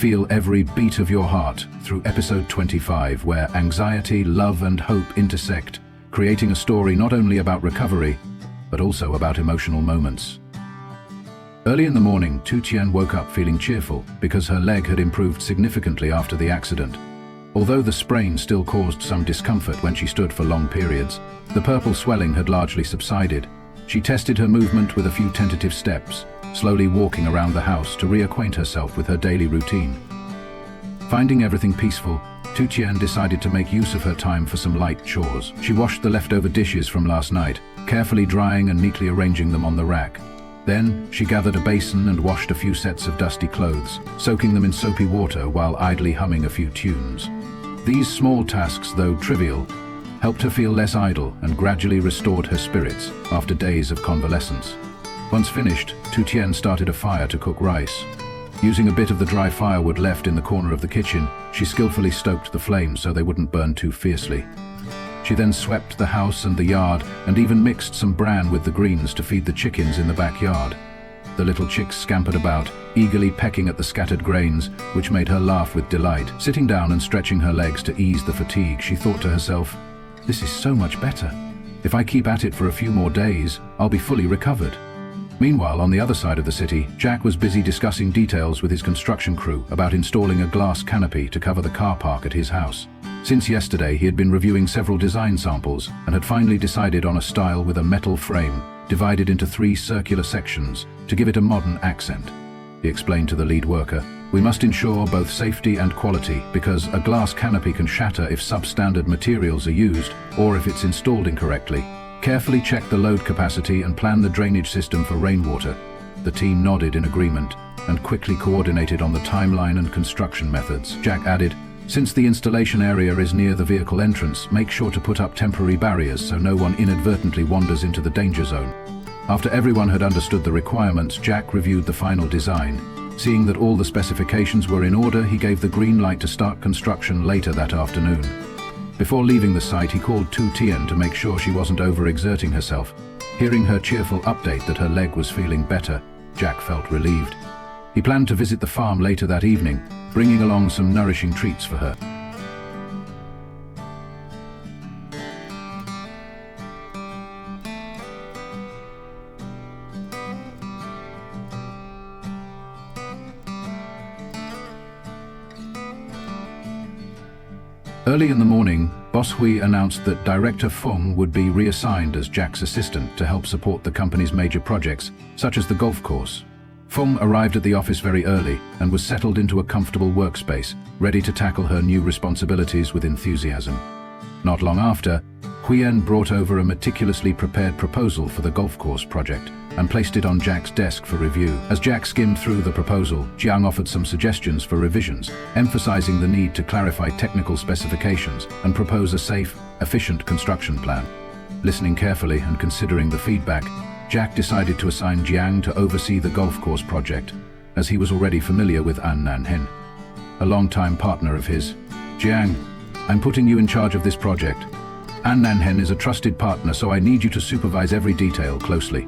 feel every beat of your heart through episode 25, where anxiety, love, and hope intersect, creating a story not only about recovery, but also about emotional moments. Early in the morning, Tu Tien woke up feeling cheerful because her leg had improved significantly after the accident. Although the sprain still caused some discomfort when she stood for long periods, the purple swelling had largely subsided. She tested her movement with a few tentative steps, slowly walking around the house to reacquaint herself with her daily routine. Finding everything peaceful, Tu Tien decided to make use of her time for some light chores. She washed the leftover dishes from last night, carefully drying and neatly arranging them on the rack. Then, she gathered a basin and washed a few sets of dusty clothes, soaking them in soapy water while idly humming a few tunes. These small tasks, though trivial, helped her feel less idle and gradually restored her spirits after days of convalescence. Once finished, Tu Tien started a fire to cook rice. Using a bit of the dry firewood left in the corner of the kitchen, she skillfully stoked the flames so they wouldn't burn too fiercely. She then swept the house and the yard and even mixed some bran with the greens to feed the chickens in the backyard. The little chicks scampered about, eagerly pecking at the scattered grains, which made her laugh with delight. Sitting down and stretching her legs to ease the fatigue, she thought to herself, "This is so much better. If I keep at it for a few more days, I'll be fully recovered." Meanwhile, on the other side of the city, Jack was busy discussing details with his construction crew about installing a glass canopy to cover the car park at his house. Since yesterday, he had been reviewing several design samples and had finally decided on a style with a metal frame, divided into 3 circular sections, to give it a modern accent. He explained to the lead worker, "We must ensure both safety and quality because a glass canopy can shatter if substandard materials are used or if it's installed incorrectly. Carefully check the load capacity and plan the drainage system for rainwater." The team nodded in agreement and quickly coordinated on the timeline and construction methods. Jack added, "Since the installation area is near the vehicle entrance, make sure to put up temporary barriers so no one inadvertently wanders into the danger zone." After everyone had understood the requirements, Jack reviewed the final design. Seeing that all the specifications were in order, he gave the green light to start construction later that afternoon. Before leaving the site, he called Tu Tien to make sure she wasn't overexerting herself. Hearing her cheerful update that her leg was feeling better, Jack felt relieved. He planned to visit the farm later that evening, bringing along some nourishing treats for her. Early in the morning, Boss Hoai announced that Director Phuc would be reassigned as Jack's assistant to help support the company's major projects, such as the golf course. Phuc arrived at the office very early and was settled into a comfortable workspace, ready to tackle her new responsibilities with enthusiasm. Not long after, Hoai brought over a meticulously prepared proposal for the golf course project and placed it on Jack's desk for review. As Jack skimmed through the proposal, Jiang offered some suggestions for revisions, emphasizing the need to clarify technical specifications and propose a safe, efficient construction plan. Listening carefully and considering the feedback, Jack decided to assign Jiang to oversee the golf course project, as he was already familiar with An Nan Hen, a longtime partner of his. "Jiang, I'm putting you in charge of this project. An Nan Hen is a trusted partner, so I need you to supervise every detail closely.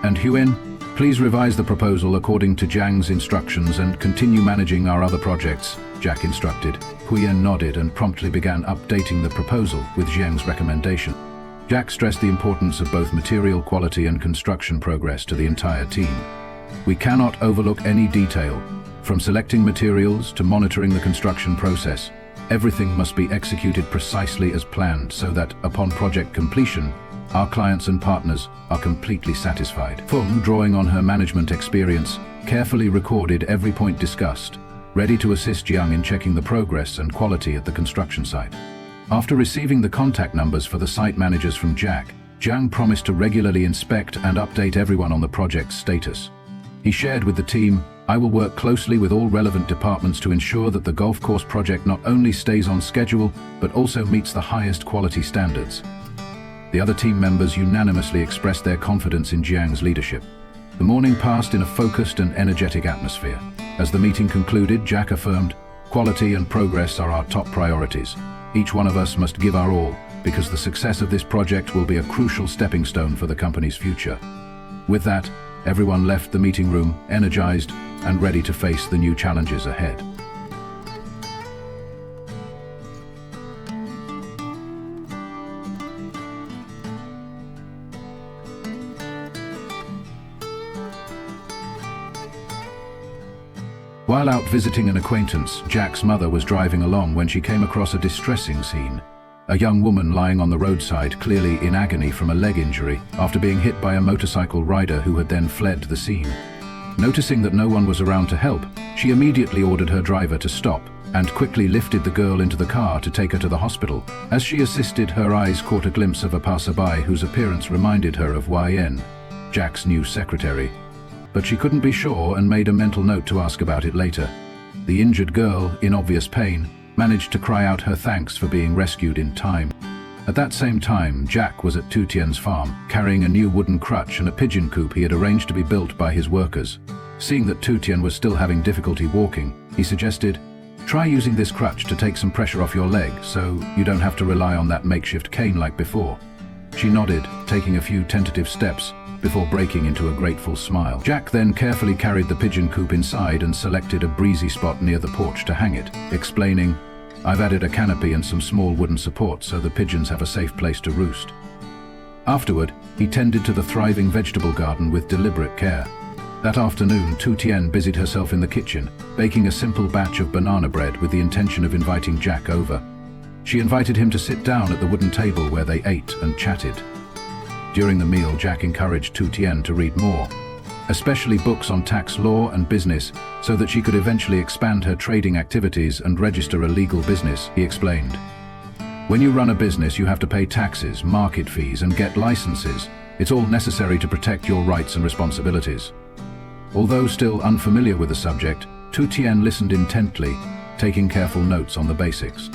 And Hoai, please revise the proposal according to Jiang's instructions and continue managing our other projects," Jack instructed. Hoai nodded and promptly began updating the proposal with Jiang's recommendation. Jack stressed the importance of both material quality and construction progress to the entire team. "We cannot overlook any detail, from selecting materials to monitoring the construction process. Everything must be executed precisely as planned so that, upon project completion, our clients and partners are completely satisfied." Phuc, drawing on her management experience, carefully recorded every point discussed, ready to assist Jiang in checking the progress and quality at the construction site. After receiving the contact numbers for the site managers from Jack, Jiang promised to regularly inspect and update everyone on the project's status. He shared with the team, "I will work closely with all relevant departments to ensure that the golf course project not only stays on schedule, but also meets the highest quality standards." The other team members unanimously expressed their confidence in Jiang's leadership. The morning passed in a focused and energetic atmosphere. As the meeting concluded, Jack affirmed, "Quality and progress are our top priorities. Each one of us must give our all, because the success of this project will be a crucial stepping stone for the company's future." With that, everyone left the meeting room, energized and ready to face the new challenges ahead. While out visiting an acquaintance, Jack's mother was driving along when she came across a distressing scene. A young woman lying on the roadside, clearly in agony from a leg injury, after being hit by a motorcycle rider who had then fled the scene. Noticing that no one was around to help, she immediately ordered her driver to stop and quickly lifted the girl into the car to take her to the hospital. As she assisted, her eyes caught a glimpse of a passerby whose appearance reminded her of Yn, Jack's new secretary. But she couldn't be sure and made a mental note to ask about it later. The injured girl, in obvious pain, managed to cry out her thanks for being rescued in time. At that same time, Jack was at Tu Tien's farm, carrying a new wooden crutch and a pigeon coop he had arranged to be built by his workers. Seeing that Tu Tien was still having difficulty walking, he suggested, "Try using this crutch to take some pressure off your leg, so you don't have to rely on that makeshift cane like before." She nodded, taking a few tentative steps, before breaking into a grateful smile. Jack then carefully carried the pigeon coop inside and selected a breezy spot near the porch to hang it, explaining, "I've added a canopy and some small wooden supports so the pigeons have a safe place to roost." Afterward, he tended to the thriving vegetable garden with deliberate care. That afternoon, Tu Tien busied herself in the kitchen, baking a simple batch of banana bread with the intention of inviting Jack over. She invited him to sit down at the wooden table where they ate and chatted. During the meal, Jack encouraged Tu Tien to read more, especially books on tax law and business, so that she could eventually expand her trading activities and register a legal business, he explained. "When you run a business, you have to pay taxes, market fees, and get licenses. It's all necessary to protect your rights and responsibilities." Although still unfamiliar with the subject, Tu Tien listened intently, taking careful notes on the basics.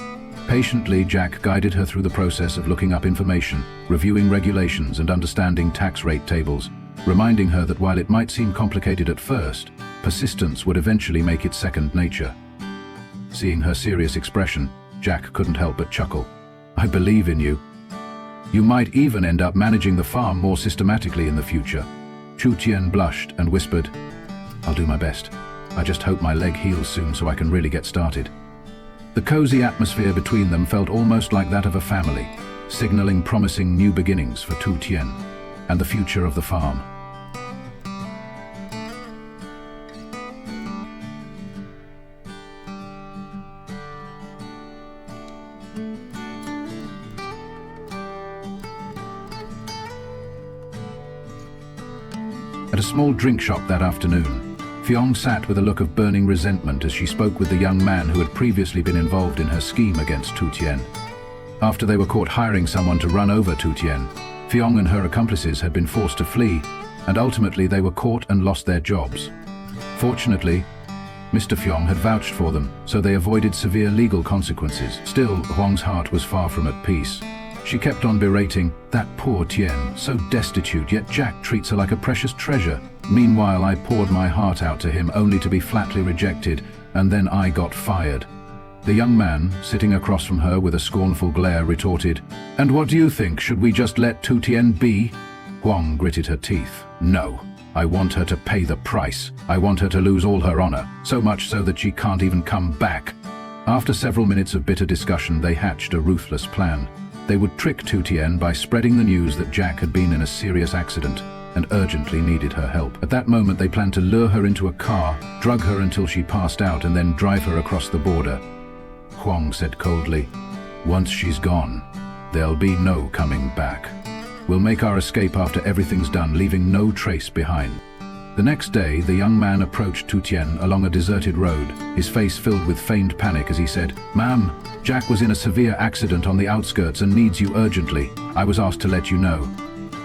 Patiently, Jack guided her through the process of looking up information, reviewing regulations, and understanding tax rate tables, reminding her that while it might seem complicated at first, persistence would eventually make it second nature. Seeing her serious expression, Jack couldn't help but chuckle. "I believe in you. You might even end up managing the farm more systematically in the future." Tu Tien blushed and whispered, "I'll do my best. I just hope my leg heals soon so I can really get started." The cozy atmosphere between them felt almost like that of a family, signaling promising new beginnings for Tu Tien and the future of the farm. At a small drink shop that afternoon, Phuc sat with a look of burning resentment as she spoke with the young man who had previously been involved in her scheme against Tu Tien. After they were caught hiring someone to run over Tu Tien, Phuc and her accomplices had been forced to flee, and ultimately they were caught and lost their jobs. Fortunately, Mr. Phuc had vouched for them, so they avoided severe legal consequences. Still, Huang's heart was far from at peace. She kept on berating, "That poor Tien, so destitute, yet Jack treats her like a precious treasure. Meanwhile, I poured my heart out to him only to be flatly rejected, and then I got fired." The young man, sitting across from her with a scornful glare, retorted, "And what do you think? Should we just let Tu Tien be?" Huang gritted her teeth. "No. I want her to pay the price. I want her to lose all her honor, so much so that she can't even come back." After several minutes of bitter discussion, they hatched a ruthless plan. They would trick Tu Tien by spreading the news that Jack had been in a serious accident and urgently needed her help. At that moment, they planned to lure her into a car, drug her until she passed out, and then drive her across the border. Huang said coldly, "Once she's gone, there'll be no coming back. We'll make our escape after everything's done, leaving no trace behind." The next day, the young man approached Tu Tien along a deserted road, his face filled with feigned panic as he said, "Ma'am, Jack was in a severe accident on the outskirts and needs you urgently. I was asked to let you know."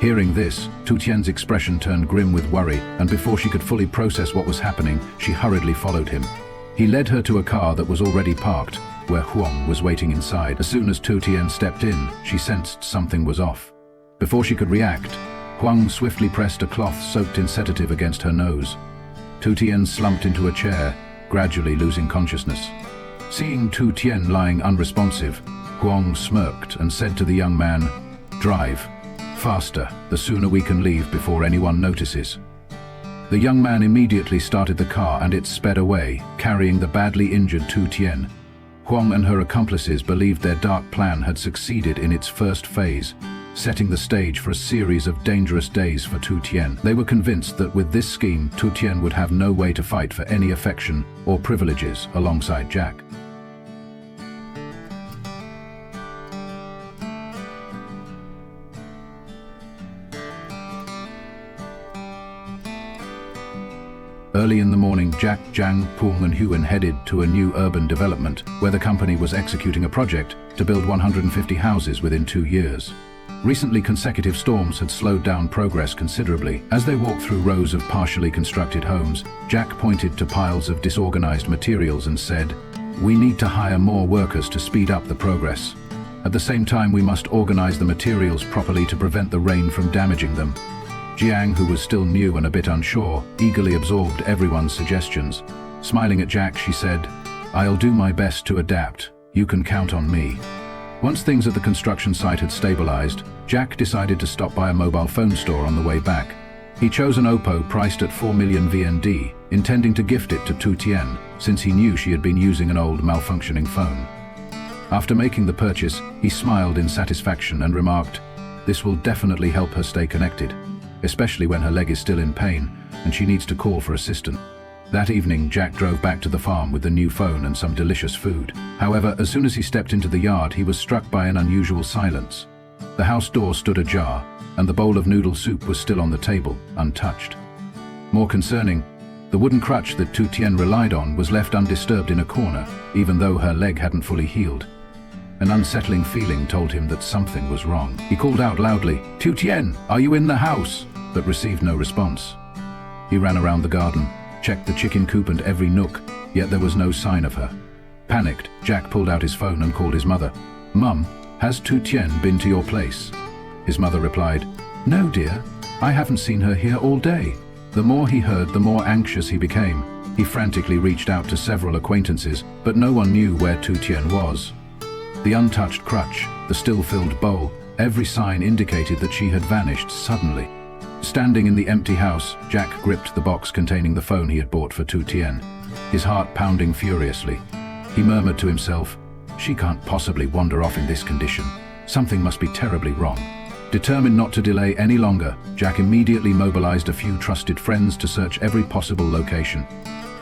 Hearing this, Tu Tien's expression turned grim with worry, and before she could fully process what was happening, she hurriedly followed him. He led her to a car that was already parked, where Huang was waiting inside. As soon as Tu Tien stepped in, she sensed something was off. Before she could react, Huang swiftly pressed a cloth soaked in sedative against her nose. Tu Tien slumped into a chair, gradually losing consciousness. Seeing Tu Tien lying unresponsive, Huang smirked and said to the young man, "Drive. Faster, the sooner we can leave before anyone notices." The young man immediately started the car and it sped away, carrying the badly injured Tu Tien. Huang and her accomplices believed their dark plan had succeeded in its first phase, setting the stage for a series of dangerous days for Tu Tien. They were convinced that with this scheme, Tu Tien would have no way to fight for any affection or privileges alongside Jack. Early in the morning, Jack, Giang, Phuc and Hoai headed to a new urban development where the company was executing a project to build 150 houses within 2 years. Recently, consecutive storms had slowed down progress considerably. As they walked through rows of partially constructed homes, Jack pointed to piles of disorganized materials and said, "We need to hire more workers to speed up the progress. At the same time, we must organize the materials properly to prevent the rain from damaging them." Jiang, who was still new and a bit unsure, eagerly absorbed everyone's suggestions. Smiling at Jack, she said, "I'll do my best to adapt. You can count on me." Once things at the construction site had stabilized, Jack decided to stop by a mobile phone store on the way back. He chose an Oppo priced at 4 million VND, intending to gift it to Tu Tien, since he knew she had been using an old, malfunctioning phone. After making the purchase, he smiled in satisfaction and remarked, "This will definitely help her stay connected, especially when her leg is still in pain and she needs to call for assistance." That evening, Jack drove back to the farm with the new phone and some delicious food. However, as soon as he stepped into the yard, he was struck by an unusual silence. The house door stood ajar, and the bowl of noodle soup was still on the table, untouched. More concerning, the wooden crutch that Tu Tien relied on was left undisturbed in a corner, even though her leg hadn't fully healed. An unsettling feeling told him that something was wrong. He called out loudly, "Tu Tien, are you in the house?" but received no response. He ran around the garden, checked the chicken coop and every nook, yet there was no sign of her. Panicked, Jack pulled out his phone and called his mother. "Mum, has Tu Tien been to your place?" His mother replied, "No, dear, I haven't seen her here all day." The more he heard, the more anxious he became. He frantically reached out to several acquaintances, but no one knew where Tu Tien was. The untouched crutch, the still-filled bowl, every sign indicated that she had vanished suddenly. Standing in the empty house, Jack gripped the box containing the phone he had bought for Tu Tien, his heart pounding furiously. He murmured to himself, "She can't possibly wander off in this condition. Something must be terribly wrong." Determined not to delay any longer, Jack immediately mobilized a few trusted friends to search every possible location.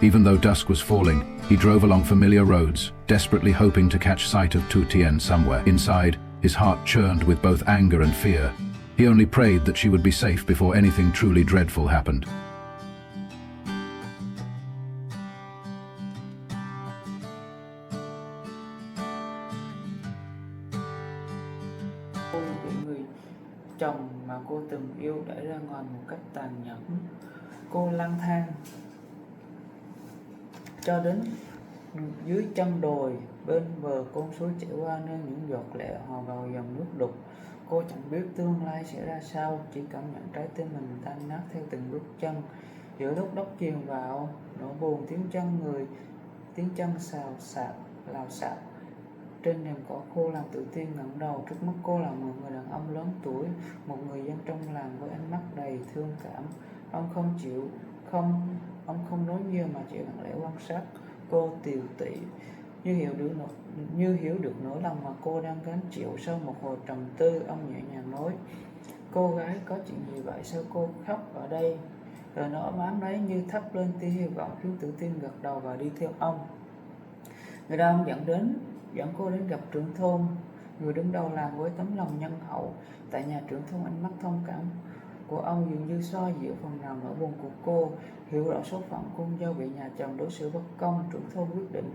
Even though dusk was falling, he drove along familiar roads, desperately hoping to catch sight of Tu Tien somewhere. Inside, his heart churned with both anger and fear. He only prayed that she would be safe before anything truly dreadful happened. Cô bị người chồng mà cô từng yêu đẩy ra ngoài một cách tàn nhẫn. Cô lang thang cho đến dưới chân đồi, bên bờ con suối chảy qua nơi những giọt lệ hòa vào dòng nước đục. Cô chẳng biết tương lai sẽ ra sao, chỉ cảm nhận trái tim mình tan nát theo từng bước chân. Giữa lúc đất chìm vào nỗi buồn, tiếng chân xào xạc, lào xạo trên nền cỏ khô làm Tự Tiên ngẩng đầu. Trước mắt cô là một người đàn ông lớn tuổi, một người dân trong làng với ánh mắt đầy thương cảm. Ông không nói nhiều mà chỉ lặng lẽ quan sát cô tiều tụy, như hiểu được nỗi lòng mà cô đang gánh chịu. Sau một hồi trầm tư, ông nhẹ nhàng nói, "Cô gái, có chuyện gì vậy? Sao cô khóc ở đây?" Lời nói ấm áp đấy như thắp lên tia hy vọng khiến Tự Tiên gật đầu và đi theo ông. Người đàn ông dẫn cô đến gặp trưởng thôn, người đứng đầu làng với tấm lòng nhân hậu. Tại nhà trưởng thôn, ánh mắt thông cảm của ông dường như xoa dịu phần nào nỗi buồn của cô. Hiểu rõ số phận con dâu bị nhà chồng đối xử bất công, trưởng thôn quyết định